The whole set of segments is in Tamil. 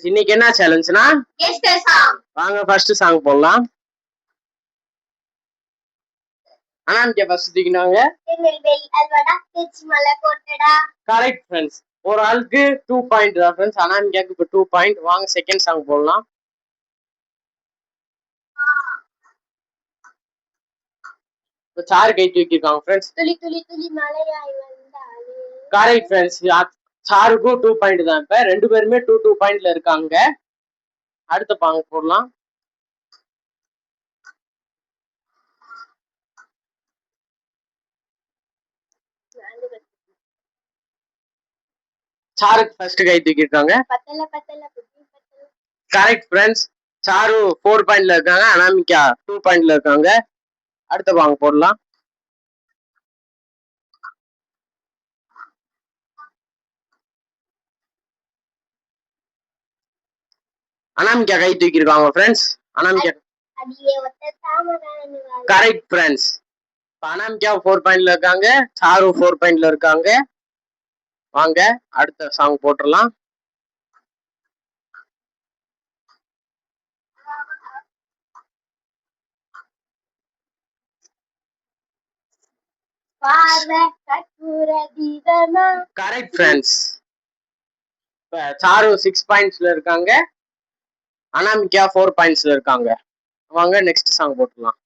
இன்னைக்கு என்ன சேலஞ்ச்னா வாங்க ஃபர்ஸ்ட் சாங் போடலாம். அனாமிகா ஃபர்ஸ்ட் தூக்கினாங்க. Correct friends. ஒரு ஆளுக்கு 2 பாயிண்ட் தான் ஃப்ரெண்ட்ஸ். அனாமிகாக்கு இப்போ 2 பாயிண்ட். வாங்க செகண்ட் சாங் போடலாம். இப்போ சாரு கை தூக்கிருக்காங்க ஃப்ரெண்ட்ஸ். Correct friends. சாருக்கும் 2 பாயிண்ட் தான். இப்ப ரெண்டு பேருமே 2 பாயிண்ட்ல இருக்காங்க. அடுத்த பாங்க போடலாம். சாருக்கு ஃபர்ஸ்ட் கை தூக்கிருக்காங்க. Correct friends. சாரு 4 பாயிண்ட்ல இருக்காங்க. அனாமிகா 2 பாயிண்ட்ல இருக்காங்க. அடுத்த பாங்க போடலாம். அனாமிகா கை தூக்கிருக்காங்க friends. Anamika correct friends. Anamika 4 பாயிண்ட்ல இருக்காங்க. சாரு 4 பாயிண்ட்ல இருக்காங்க. வாங்க அடுத்த சாங் போட்டுடலாம். Correct friends. சாரு 6 பாயிண்ட்ஸ்ல இருக்காங்க. அனாமிகா 4 பாயிண்ட்ஸ்ல இருக்காங்க. வாங்க நெக்ஸ்ட் சாங் போட்டுடலாம்.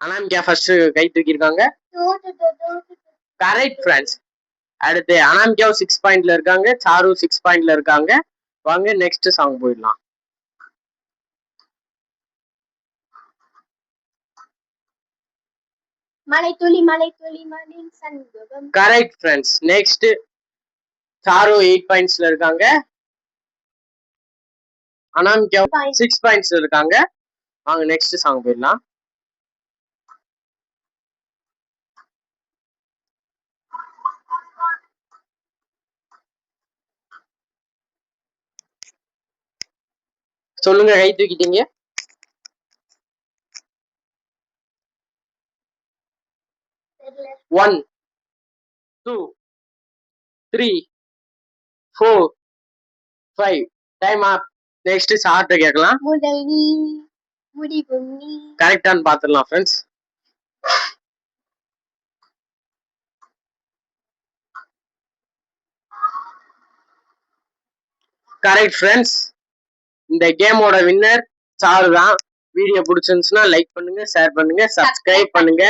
அனாமிகா ஃபர்ஸ்ட் கை தூக்கிருக்காங்க. Correct friends. அடுத்து அனாமிகா 6 பாயிண்ட்ல இருக்காங்க. சாரு 6 பாயிண்ட்ல இருக்காங்க. வாங்க நெக்ஸ்ட் சாங் போயிடலாம். Correct friends. நெக்ஸ்ட் சாரு 8 பாயிண்ட்ஸ்ல இருக்காங்க. அனாமிகா 6 பாயிண்ட்ஸ்ல இருக்காங்க. வாங்க நெக்ஸ்ட் சாங் போயிடலாம். சொல்லுங்க கை தூக்கிட்டீங்க. One, 2, 3, 4, 5. டைம் அப். நெக்ஸ்ட் சார்ட்ட கேட்கலாம். கரெக்டான்னு பாத்துடலாம் ஃப்ரெண்ட்ஸ். Correct friends. இந்த கேமோட வின்னர் சாரு தான். வீடியோ பிடிச்சிருந்துச்சுன்னா லைக் பண்ணுங்க, ஷேர் பண்ணுங்க, சப்ஸ்கிரைப் பண்ணுங்க.